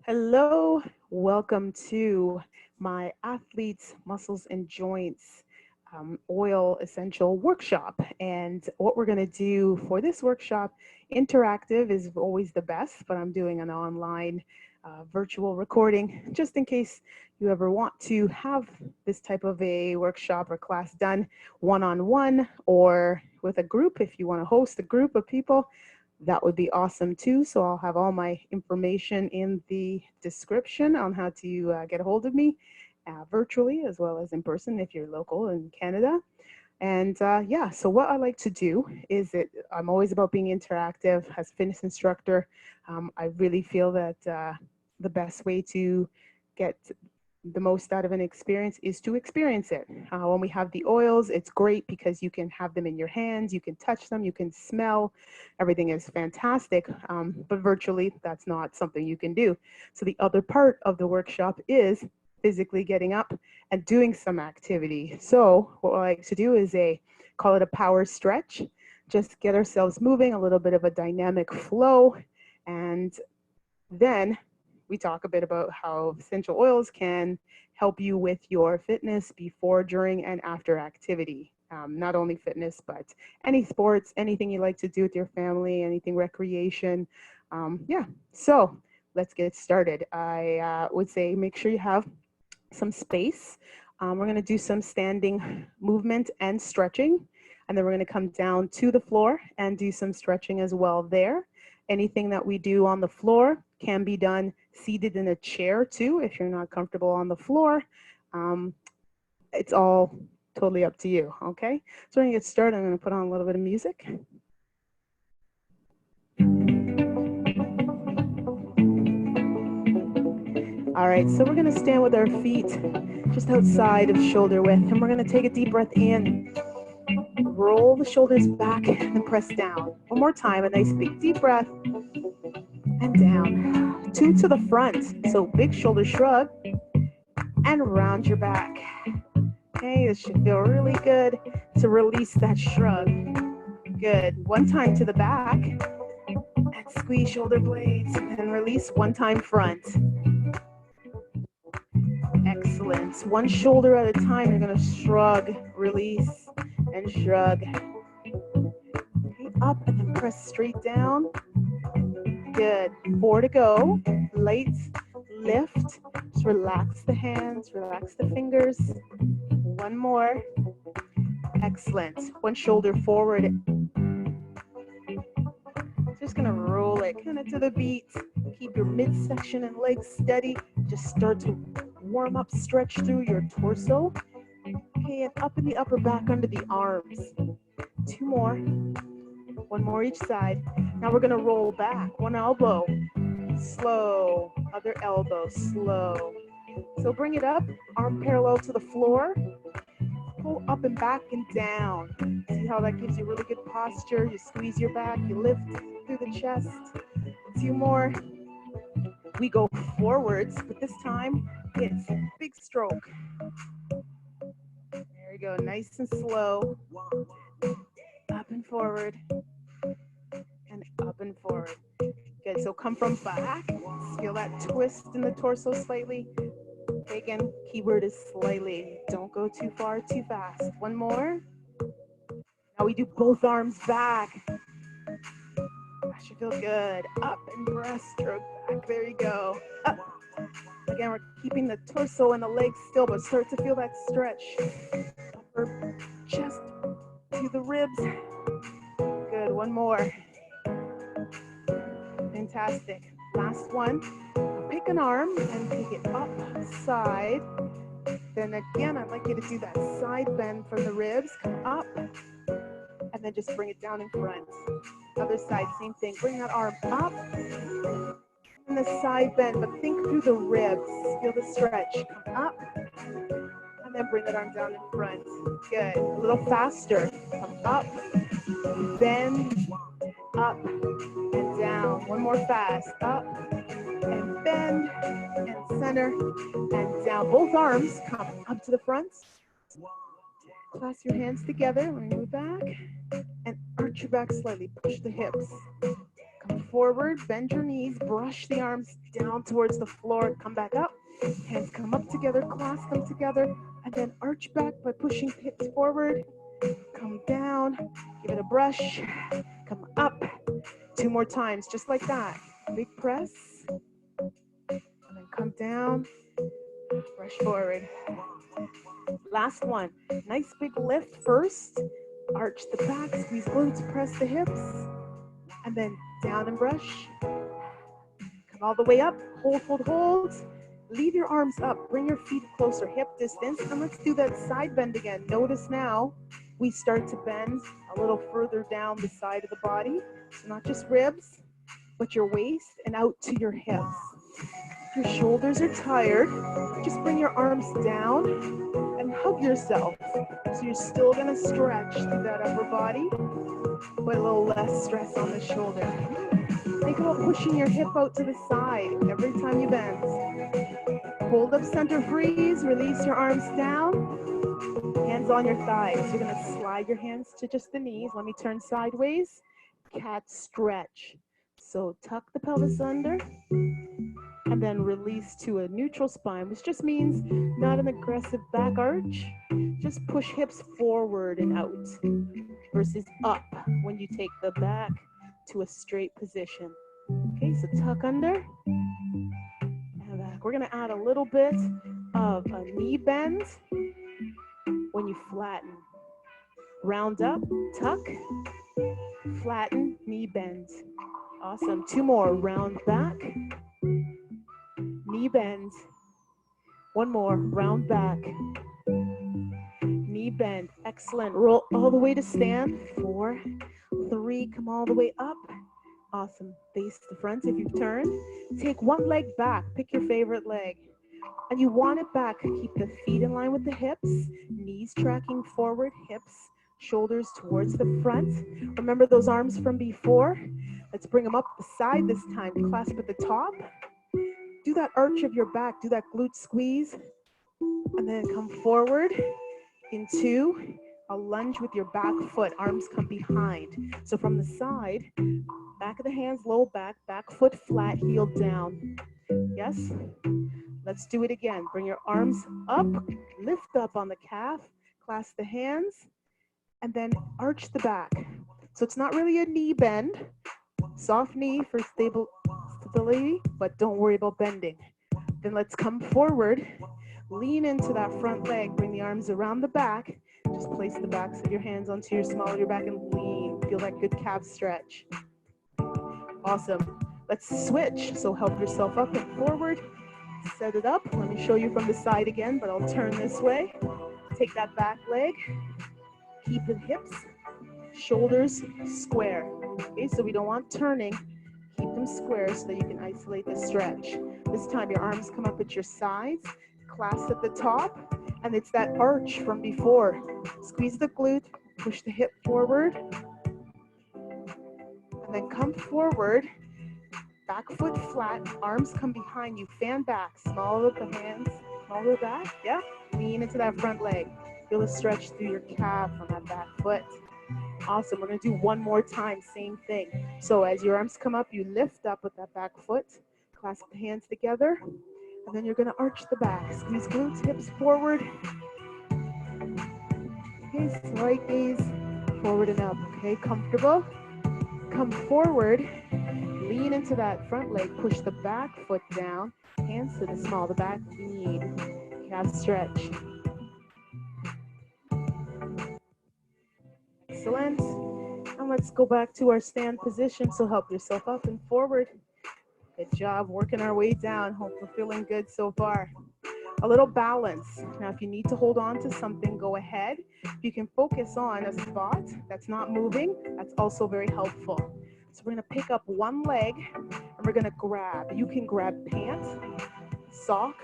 Hello, welcome to my Athletes, Muscles, and Joints Oil Essential Workshop. And what we're going to do for this workshop, interactive is always the best, but I'm doing an online virtual recording just in case you ever want to have this type of a workshop or class done one-on-one or with a group. If you want to host a group of people, that would be awesome too. So I'll have all my information in the description on how to get a hold of me virtually as well as in person if you're local in Canada. And yeah, so what I like to do is I'm always about being interactive as a fitness instructor. I really feel that the best way to get the most out of an experience is to experience it. When we have the oils, it's great because you can have them in your hands, you can touch them, you can smell, everything is fantastic, but virtually that's not something you can do. So the other part of the workshop is physically getting up and doing some activity. So what I like to do is call it a power stretch, just get ourselves moving, a little bit of a dynamic flow, and then we talk a bit about how essential oils can help you with your fitness before, during, and after activity. Not only fitness, but any sports, anything you like to do with your family, anything recreation. Yeah, so let's get started. I would say make sure you have some space. We're going to do some standing movement and stretching, and then we're going to come down to the floor and do some stretching as well there. Anything that we do on the floor can be done seated in a chair too if you're not comfortable on the floor. It's all totally up to you, okay? So we're going to get started. I'm going to put on a little bit of music. All right, so we're going to stand with our feet just outside of shoulder width, and we're going to take a deep breath in. Roll the shoulders back and press down. One more time, a nice big deep breath and down. Two to the front, so big shoulder shrug and round your back. Okay, this should feel really good to release that shrug. Good. One time to the back and squeeze shoulder blades and release. One time front. Excellent. One shoulder at a time. You're going to shrug, release, and shrug. Okay, up and then press straight down. Good. 4 to go. Light lift. Just relax the hands, relax the fingers. One more. Excellent. One shoulder forward. Just gonna roll it kind of to the beat. Keep your midsection and legs steady. Just start to warm up, stretch through your torso. Okay, and up in the upper back under the arms. 2 more. One more each side. Now we're gonna roll back. One elbow, slow. Other elbow, slow. So bring it up, arm parallel to the floor. Go up and back and down. See how that gives you really good posture. You squeeze your back, you lift through the chest. 2 more. We go forwards, but this time it's big stroke. There we go, nice and slow. Up and forward. And up and forward. Good, so come from back. Feel that twist in the torso slightly. Again, keyword is slightly. Don't go too far, too fast. One more. Now we do both arms back. That should feel good. Up and breaststroke back. There you go. Up. Again, we're keeping the torso and the legs still, but start to feel that stretch. Upper chest to the ribs. Good. One more. Fantastic. Last one. Pick an arm and take it up, side. Then again, I'd like you to do that side bend from the ribs. Come up, and then just bring it down in front. Other side, same thing. Bring that arm up, and the side bend, but think through the ribs. Feel the stretch. Come up, and then bring that arm down in front. Good. A little faster. Come up, bend, up, and down. One more fast. Up, and bend, and center, and down. Both arms come up to the front. Clasp your hands together. We're going to move back and arch your back slightly. Push the hips. Come forward, bend your knees, brush the arms down towards the floor, come back up. Hands come up together, clasp them together, and then arch back by pushing hips forward. Come down, give it a brush, come up. 2 more times, just like that. Big press, and then come down, brush forward. Last one, nice big lift first. Arch the back, squeeze glutes, press the hips, and then down and brush. Come all the way up, hold, hold, hold. Leave your arms up, bring your feet closer, hip distance, and let's do that side bend again. Notice now, we start to bend a little further down the side of the body. So not just ribs, but your waist and out to your hips. If your shoulders are tired, just bring your arms down and hug yourself. So you're still gonna stretch through that upper body, but a little less stress on the shoulder. Think about pushing your hip out to the side every time you bend. Hold up center freeze, release your arms down, hands on your thighs. You're gonna slide your hands to just the knees. Let me turn sideways, cat stretch. So tuck the pelvis under, and then release to a neutral spine, which just means not an aggressive back arch. Just push hips forward and out versus up when you take the back to a straight position. Okay, so tuck under and back. We're gonna add a little bit of a knee bend when you flatten. Round up, tuck, flatten, knee bend. Awesome, 2 more, round back, knee bend. 1 more, round back, knee bend. Excellent, roll all the way to stand. 4, 3, come all the way up. Awesome, face the front if you've turned. Take 1 leg back, pick your favorite leg. And you want it back, keep the feet in line with the hips, knees tracking forward, hips, shoulders towards the front. Remember those arms from before? Let's bring them up the side this time, clasp at the top. Do that arch of your back, do that glute squeeze, and then come forward into a lunge with your back foot, arms come behind. So from the side, back of the hands, low back, back foot flat, heel down. Yes? Let's do it again. Bring your arms up, lift up on the calf, clasp the hands, and then arch the back. So it's not really a knee bend, soft knee for stability, but don't worry about bending. Then let's come forward, lean into that front leg, bring the arms around the back, just place the backs of your hands onto your small of your back and lean. Feel that good calf stretch. Awesome. Let's switch. So help yourself up and forward. Set it up. Let me show you from the side again, but I'll turn this way. Take that back leg. Keep the hips, shoulders square. Okay, so we don't want turning. Keep them square so that you can isolate the stretch. This time your arms come up at your sides, clasp at the top, and it's that arch from before. Squeeze the glute, push the hip forward, and then come forward. Back foot flat, arms come behind you, fan back, small with the hands, small with the back, yeah? Lean into that front leg. Feel the stretch through your calf on that back foot. Awesome, we're gonna do 1 more time, same thing. So as your arms come up, you lift up with that back foot, clasp the hands together, and then you're gonna arch the back. Squeeze glutes, hips forward. Okay, slight gaze, forward and up, okay? Comfortable? Come forward. Lean into that front leg, push the back foot down, hands to the small, the back knee, calf stretch. Excellent. And let's go back to our stand position. So help yourself up and forward. Good job working our way down. Hope we're feeling good so far. A little balance. Now, if you need to hold on to something, go ahead. If you can focus on a spot that's not moving, that's also very helpful. So we're gonna pick up 1 leg and we're gonna grab. You can grab pant, sock,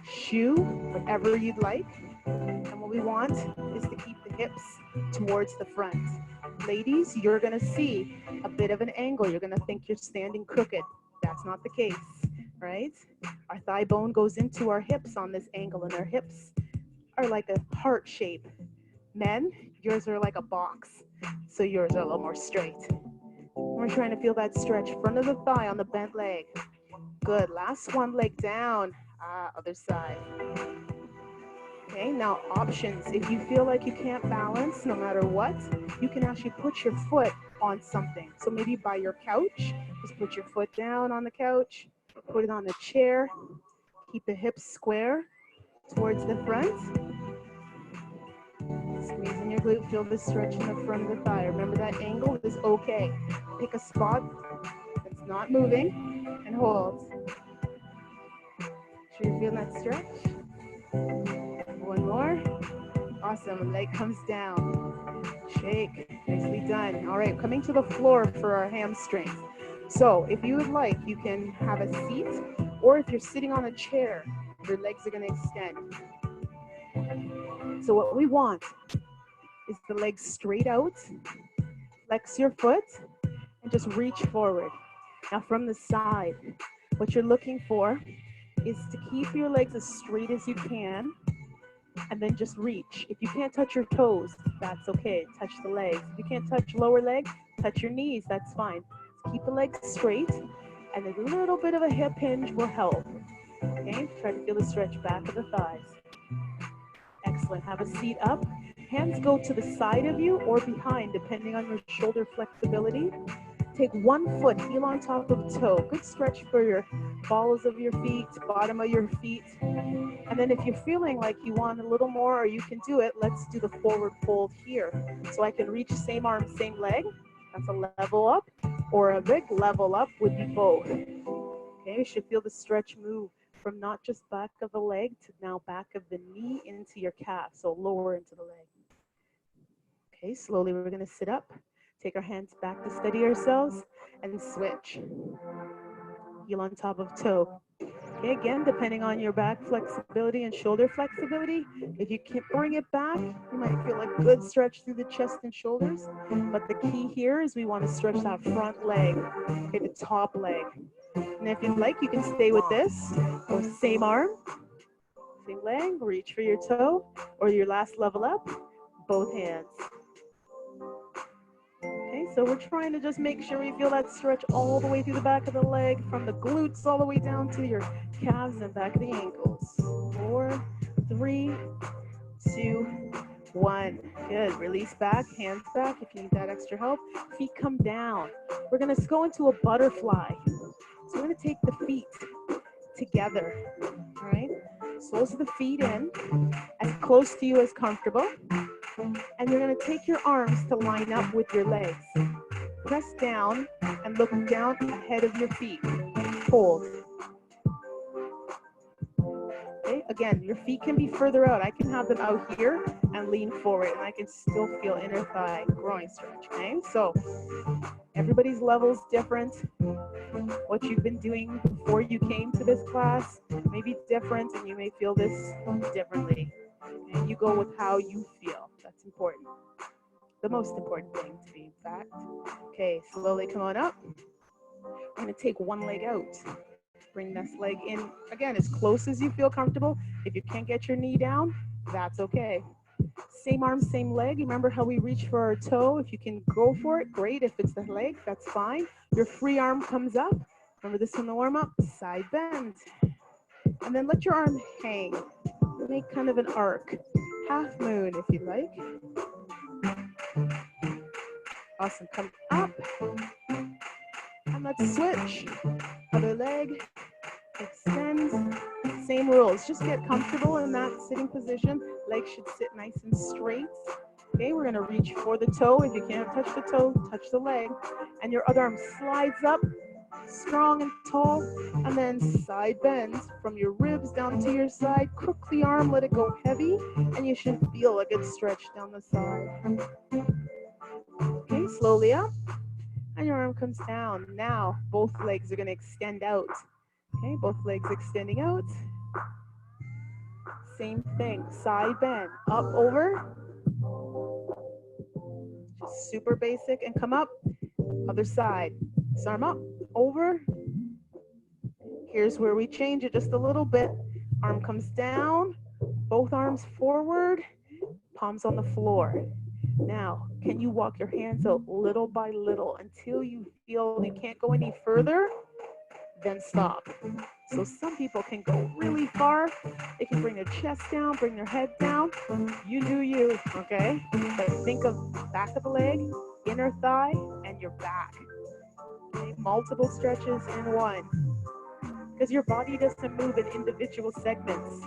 shoe, whatever you'd like. And what we want is to keep the hips towards the front. Ladies, you're gonna see a bit of an angle. You're gonna think you're standing crooked. That's not the case, right? Our thigh bone goes into our hips on this angle, and our hips are like a heart shape. Men, yours are like a box, so yours are a little more straight. All We're trying to feel that stretch, front of the thigh on the bent leg. Good, last one, leg down, other side. Okay, now options. If you feel like you can't balance no matter what, you can actually put your foot on something. So maybe by your couch, just put your foot down on the couch, put it on a chair, keep the hips square towards the front. Squeezing your glute, feel the stretch in the front of the thigh. Remember that angle is okay. Pick a spot that's not moving and hold. Sure you feel that stretch? One more. Awesome, leg comes down. Shake, nicely done. All right, coming to the floor for our hamstrings. So if you would like, you can have a seat, or if you're sitting on a chair, your legs are gonna extend. So what we want is the legs straight out, flex your foot, and just reach forward. Now from the side, what you're looking for is to keep your legs as straight as you can, and then just reach. If you can't touch your toes, that's okay. Touch the legs. If you can't touch lower leg, touch your knees, that's fine. Keep the legs straight, and a little bit of a hip hinge will help. Okay, try to feel the stretch back of the thighs. Excellent, have a seat up. Hands go to the side of you or behind, depending on your shoulder flexibility. Take one foot, heel on top of toe. Good stretch for your balls of your feet, bottom of your feet. And then if you're feeling like you want a little more or you can do it, let's do the forward fold here. So I can reach same arm, same leg. That's a level up, or a big level up would be both. Okay, you should feel the stretch move from not just back of the leg to now back of the knee into your calf, so lower into the leg. Okay, slowly we're gonna sit up, take our hands back to steady ourselves, and switch. Heel on top of toe. Okay, again, depending on your back flexibility and shoulder flexibility, if you can bring it back, you might feel a good stretch through the chest and shoulders. But the key here is we want to stretch that front leg, okay, the top leg. And if you'd like, you can stay with this, or same arm, same leg, reach for your toe, or your last level up, both hands. Okay, so we're trying to just make sure we feel that stretch all the way through the back of the leg, from the glutes all the way down to your calves and back of the ankles. 4, 3, 2, 1. Good. Release back, hands back if you need that extra help. Feet come down. We're going to go into a butterfly. So we're going to take the feet together. All right. Soles of the feet in, as close to you as comfortable. And you're going to take your arms to line up with your legs. Press down and look down ahead of your feet. Hold. Okay, again, your feet can be further out. I can have them out here and lean forward, and I can still feel inner thigh groin stretch. Okay, so everybody's level is different. What you've been doing before you came to this class may be different, and you may feel this differently. And you go with how you feel. That's important. The most important thing to be, in fact. Okay, slowly come on up. I'm going to take one leg out. Bring this leg in, again, as close as you feel comfortable. If you can't get your knee down, that's okay. Same arm, same leg. Remember how we reach for our toe? If you can go for it, great. If it's the leg, that's fine. Your free arm comes up. Remember this from the warm-up, side bend. And then let your arm hang. Make kind of an arc. Half moon, if you like. Awesome, come up. And let's switch. Other leg, extend. Same rules, just get comfortable in that sitting position. Legs should sit nice and straight. Okay, we're gonna reach for the toe. If you can't touch the toe, touch the leg. And your other arm slides up, strong and tall. And then side bend from your ribs down to your side. Crook the arm, let it go heavy. And you should feel a good stretch down the side. Okay, slowly up. And your arm comes down. Now, both legs are gonna extend out. Okay, both legs extending out. Same thing, side bend, up, over. Just super basic, and come up, other side. This arm up, over. Here's where we change it just a little bit. Arm comes down, both arms forward, palms on the floor. Now, Can you walk your hands out little by little until you feel you can't go any further? Then stop. So some people can go really far. They can bring their chest down, bring their head down. You do you, okay? But think of back of the leg, inner thigh, and your back. Okay? Multiple stretches in one. Because your body doesn't move in individual segments.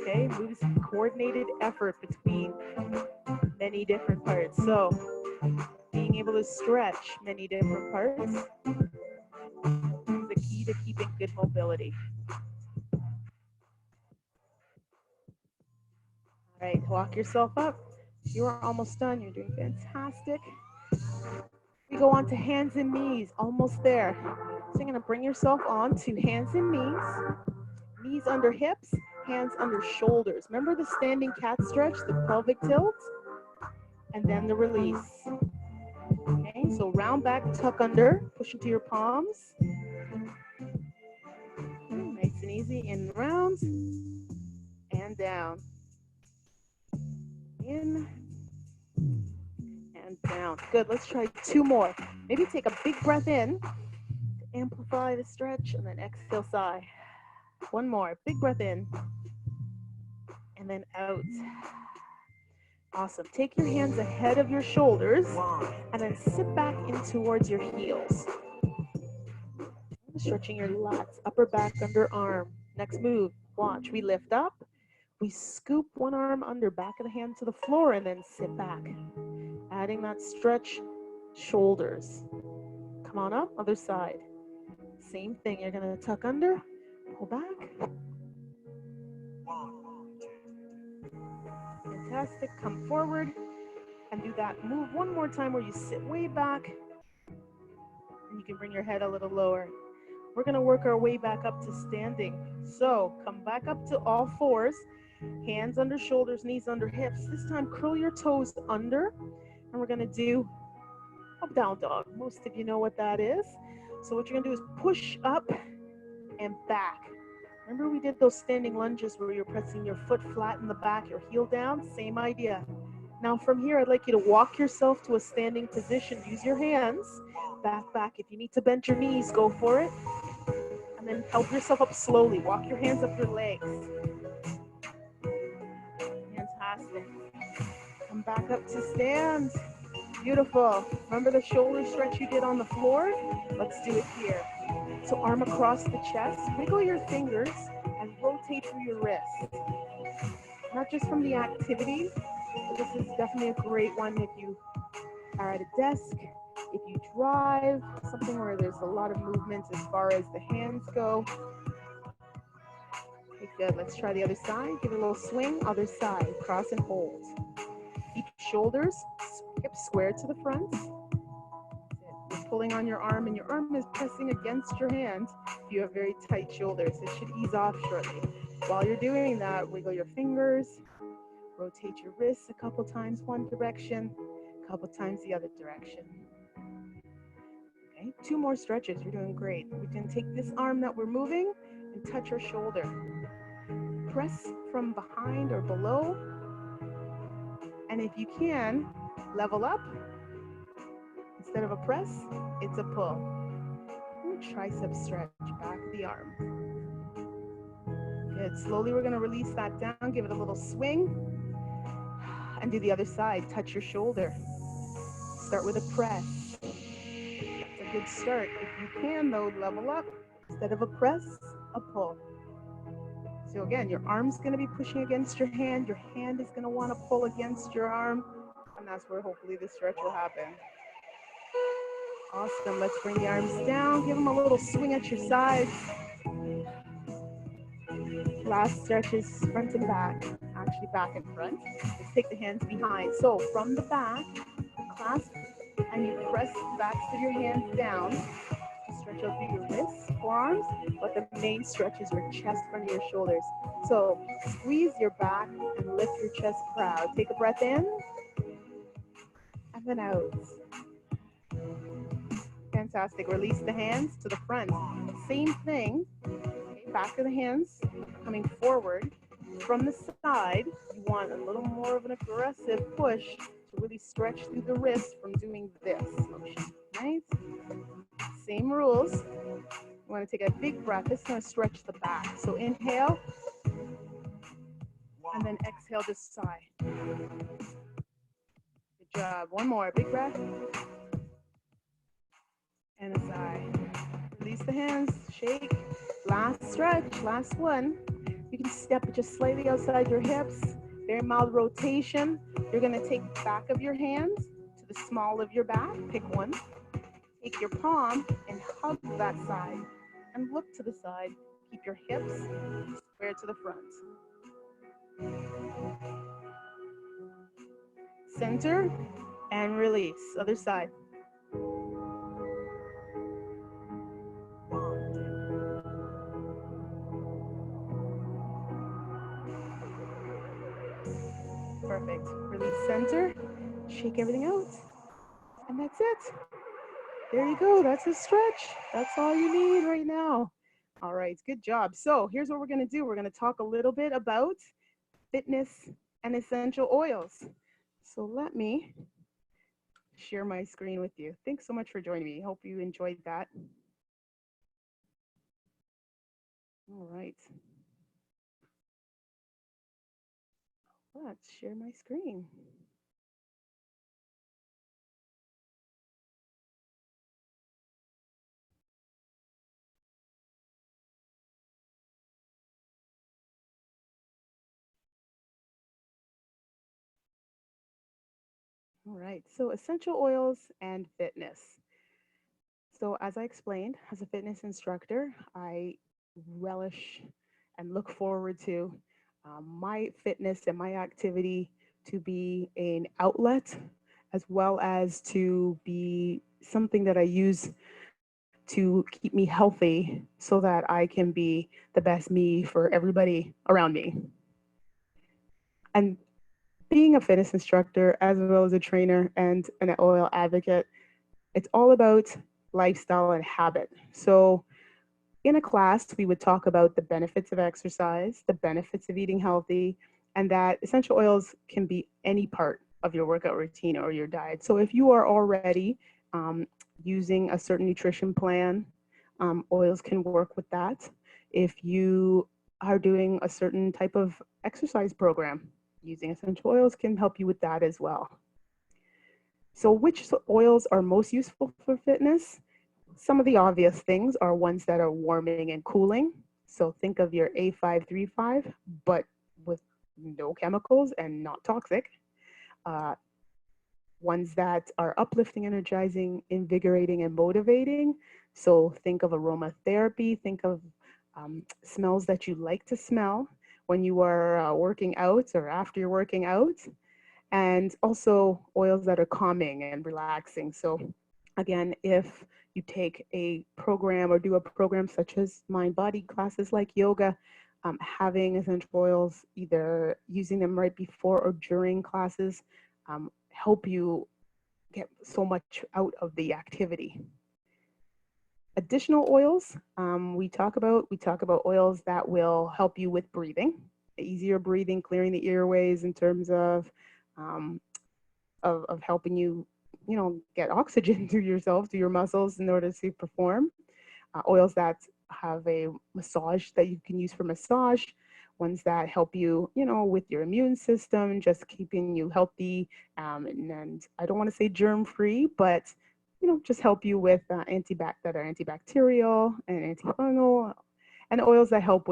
Okay? It moves coordinated effort between many different parts. So being able to stretch many different parts is the key to keeping good mobility. All right, walk yourself up. You are almost done. You're doing fantastic. We go on to hands and knees, almost there. So you're gonna bring yourself on to hands and knees under hips, hands under shoulders. Remember the standing cat stretch, the pelvic tilt, and then the release. Okay, so round back, tuck under, push into your palms. Nice and easy, in round, and down. In, and down. Good, let's try 2 more. Maybe take a big breath in, amplify the stretch, and then exhale, sigh. 1 more, big breath in, and then out. Awesome, take your hands ahead of your shoulders, and then sit back in towards your heels. Stretching your lats, upper back, underarm. Next move, watch, we lift up, we scoop one arm under, back of the hand to the floor, and then sit back. Adding that stretch, shoulders. Come on up, other side. Same thing, you're gonna tuck under, pull back. Fantastic, come forward, and do that move one more time where you sit way back, and you can bring your head a little lower. We're gonna work our way back up to standing. So come back up to all fours, hands under shoulders, knees under hips. This time curl your toes under, and we're gonna do up down dog. Most of you know what that is. So what you're gonna do is push up and back. Remember we did those standing lunges where you're pressing your foot flat in the back, your heel down? Same idea. Now from here, I'd like you to walk yourself to a standing position. Use your hands, back. If you need to bend your knees, go for it. And then help yourself up slowly. Walk your hands up your legs. Fantastic. Come back up to stand. Beautiful. Remember the shoulder stretch you did on the floor? Let's do it here. So arm across the chest, wiggle your fingers and rotate through your wrist. Not just from the activity, but this is definitely a great one if you are at a desk, if you drive, something where there's a lot of movement as far as the hands go. Okay, good. Let's try the other side. Give it a little swing. Other side. Cross and hold. Keep shoulders, hips square to the front. You're pulling on your arm, and your arm is pressing against your hand. You have very tight shoulders. It should ease off shortly. While you're doing that, wiggle your fingers. Rotate your wrists a couple times one direction, a couple times the other direction. Okay, 2 more stretches. You're doing great. We can take this arm that we're moving and touch our shoulder. Press from behind or below. And if you can, level up. Instead of a press, it's a pull. Tricep stretch, back of the arm. Good. Slowly we're going to release that down. Give it a little swing. And do the other side. Touch your shoulder. Start with a press. That's a good start. If you can, though, level up. Instead of a press, a pull. So again, your arm's going to be pushing against your hand is going to want to pull against your arm, and that's where hopefully the stretch will happen. Awesome. Let's bring the arms down. Give them a little swing at your sides. Last stretch is front and back, actually back and front. Let's take the hands behind. So from the back, clasp, and you press the backs of your hands down. Stretch out through your wrists, forearms, but the main stretch is your chest, front of your shoulders. So squeeze your back and lift your chest proud. Take a breath in, and then out. Fantastic. Release the hands to the front. Same thing. Okay, back of the hands coming forward. From the side, you want a little more of an aggressive push to really stretch through the wrist from doing this motion, right? Same rules. You want to take a big breath. This is going to stretch the back. So inhale, and then exhale to sigh. Good job. One more. Big breath. And a sigh. Release the hands. Shake. Last stretch. Last one. You can step just slightly outside your hips. Very mild rotation. You're going to take the back of your hands to the small of your back. Pick one. Take your palm and hug that side. And look to the side. Keep your hips square to the front. Center and release. Other side. Perfect. Release center. Shake everything out. And that's it. There you go. That's a stretch. That's all you need right now. All right. Good job. So here's what we're going to do. We're going to talk a little bit about fitness and essential oils. So let me share my screen with you. Thanks so much for joining me. Hope you enjoyed that. All right. Let's share my screen. All right. So essential oils and fitness. So as I explained, as a fitness instructor, I relish and look forward to my fitness and my activity to be an outlet as well as to be something that I use to keep me healthy so that I can be the best me for everybody around me. And being a fitness instructor as well as a trainer and an oil advocate, it's all about lifestyle and habit. So in a class, we would talk about the benefits of exercise, the benefits of eating healthy, and that essential oils can be any part of your workout routine or your diet. So if you are already using a certain nutrition plan, oils can work with that. If you are doing a certain type of exercise program, using essential oils can help you with that as well. So which oils are most useful for fitness? Some of the obvious things are ones that are warming and cooling. So think of your A535, but with no chemicals and not toxic. Uh, Ones that are uplifting, energizing, invigorating, and motivating. So think of aromatherapy, think of smells that you like to smell when you are working out or after you're working out, and also oils that are calming and relaxing. So again, if you take a program or do a program such as mind body classes like yoga, having essential oils, either using them right before or during classes, help you get so much out of the activity. Additional oils, we talk about oils that will help you with breathing, easier breathing, clearing the airways in terms um, of helping you, get oxygen to yourself, to your muscles in order to perform. Oils that have a massage that you can use for massage, ones that help you, with your immune system, just keeping you healthy. And I don't want to say germ free, but just help you with that are antibacterial and antifungal, and oils that help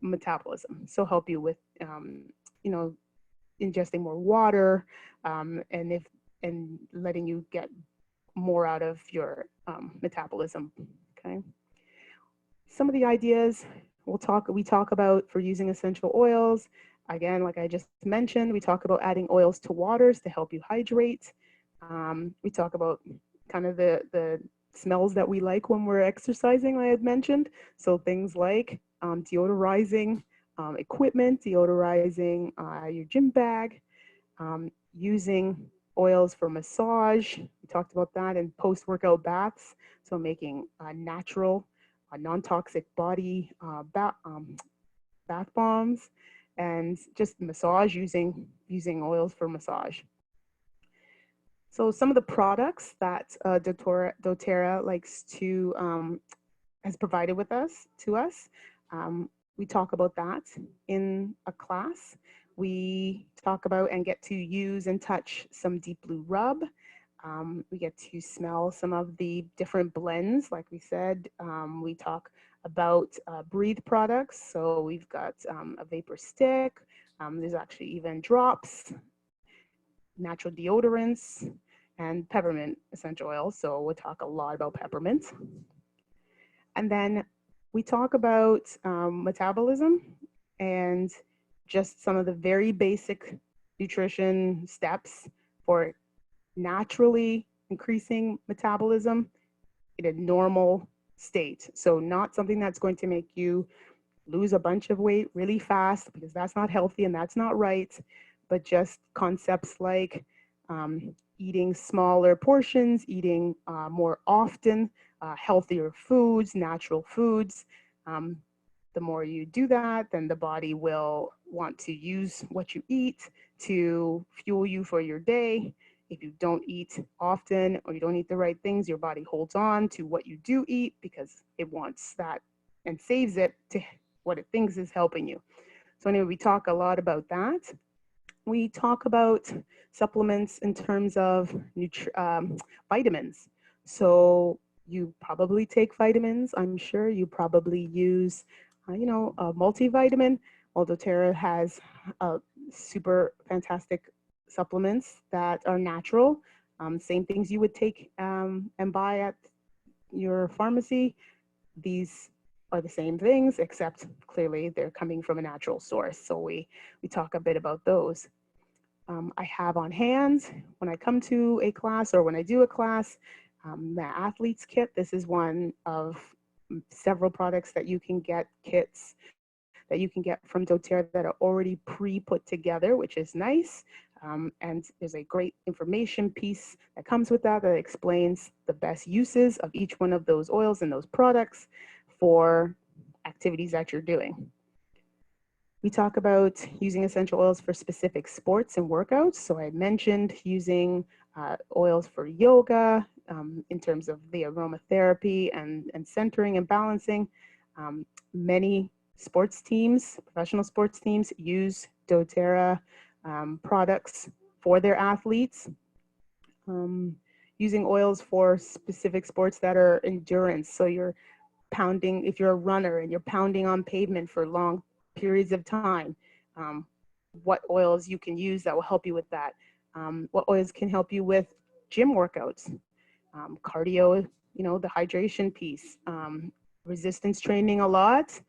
metabolism. So help you with, you know, ingesting more water, and if and letting you get more out of your metabolism. Okay. Some of the ideas we talk about for using essential oils. Again, like I just mentioned, we talk about adding oils to waters to help you hydrate. We talk about kind of the smells that we like when we're exercising, I had mentioned. So things like deodorizing equipment, deodorizing your gym bag, using oils for massage. We talked about that, and post-workout baths. So making natural, non-toxic body bath bombs, and just massage using oils for massage. So some of the products that doTERRA likes to has provided with us to us. Um, we talk about that in a class. We talk about and get to use and touch some Deep Blue Rub. We get to smell some of the different blends, like we said. We talk about breathe products. So we've got a vapor stick. There's actually even drops, natural deodorants, and peppermint essential oils. So we'll talk a lot about peppermint. And then we talk about metabolism and just some of the very basic nutrition steps for naturally increasing metabolism in a normal state. So, not something that's going to make you lose a bunch of weight really fast because that's not healthy and that's not right, but just concepts like eating smaller portions, eating more often, healthier foods, natural foods. Um, the more you do that, then the body will want to use what you eat to fuel you for your day. If you don't eat often or you don't eat the right things, your body holds on to what you do eat because it wants that and saves it to what it thinks is helping you. So anyway, we talk a lot about that. We talk about supplements in terms of vitamins. So you probably take vitamins. I'm sure you probably use, a multivitamin. Although Tara has super fantastic supplements that are natural, same things you would take and buy at your pharmacy. These are the same things, except clearly they're coming from a natural source. So we talk a bit about those. I have on hand when I come to a class or when I do a class, the athlete's kit. This is one of several products that you can get, kits that you can get from doTERRA that are already pre-put together, which is nice. And there's a great information piece that comes with that that explains the best uses of each one of those oils and those products for activities that you're doing. We talk about using essential oils for specific sports and workouts. So I mentioned using oils for yoga in terms of the aromatherapy and centering and balancing. Many sports teams, professional sports teams, use doTERRA products for their athletes. Using oils for specific sports that are endurance. So you're pounding, if you're a runner and you're pounding on pavement for long periods of time, what oils you can use that will help you with that. What oils can help you with gym workouts, cardio, the hydration piece, resistance training a lot.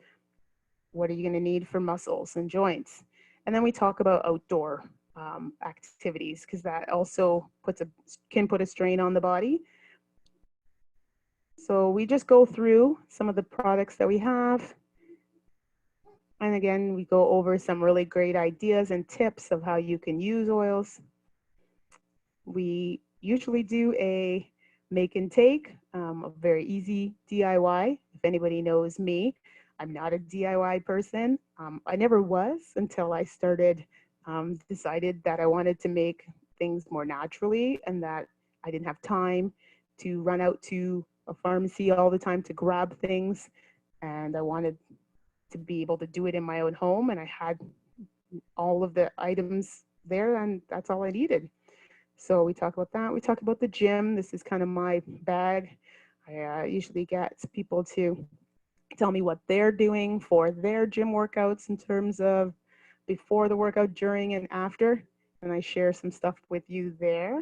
What are you going to need for muscles and joints? And then we talk about outdoor activities because that also can put a strain on the body. So we just go through some of the products that we have. And again, we go over some really great ideas and tips of how you can use oils. We usually do a make and take, a very easy DIY. If anybody knows me, I'm not a DIY person. I never was until I decided that I wanted to make things more naturally and that I didn't have time to run out to a pharmacy all the time to grab things. And I wanted to be able to do it in my own home. And I had all of the items there, and that's all I needed. So we talk about that. We talk about the gym. This is kind of my bag. I usually get people to tell me what they're doing for their gym workouts in terms of before the workout, during, and after. And I share some stuff with you there.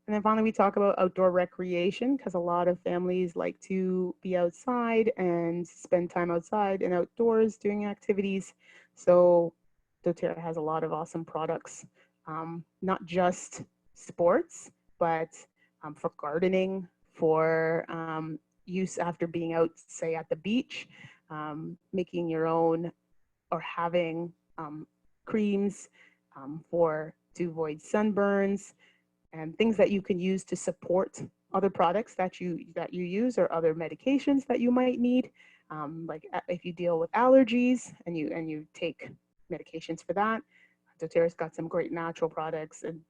And then finally, we talk about outdoor recreation because a lot of families like to be outside and spend time outside and outdoors doing activities. So doTERRA has a lot of awesome products, not just sports, but for gardening, for use after being out, say at the beach, making your own or having creams to avoid sunburns and things that you can use to support other products that you use or other medications that you might need. Like if you deal with allergies and you take medications for that, doTERRA's got some great natural products, and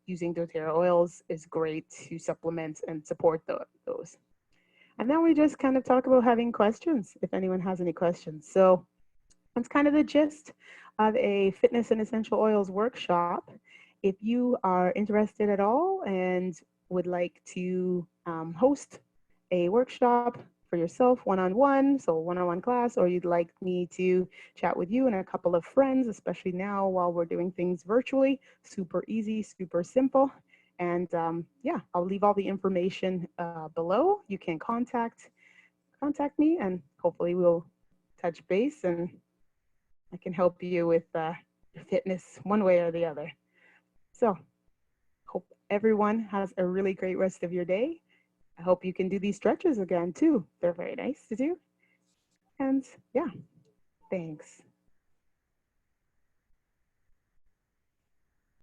using doTERRA oils is great to supplement and support those. And then we just kind of talk about having questions, if anyone has any questions. So that's kind of the gist of a fitness and essential oils workshop. If you are interested at all and would like to host a workshop for yourself one-on-one, so one-on-one class, or you'd like me to chat with you and a couple of friends, especially now while we're doing things virtually, super easy, super simple. And yeah, I'll leave all the information below. You can contact me, and hopefully we'll touch base and I can help you with your fitness one way or the other. So, hope everyone has a really great rest of your day. I hope you can do these stretches again too. They're very nice to do. And yeah, thanks.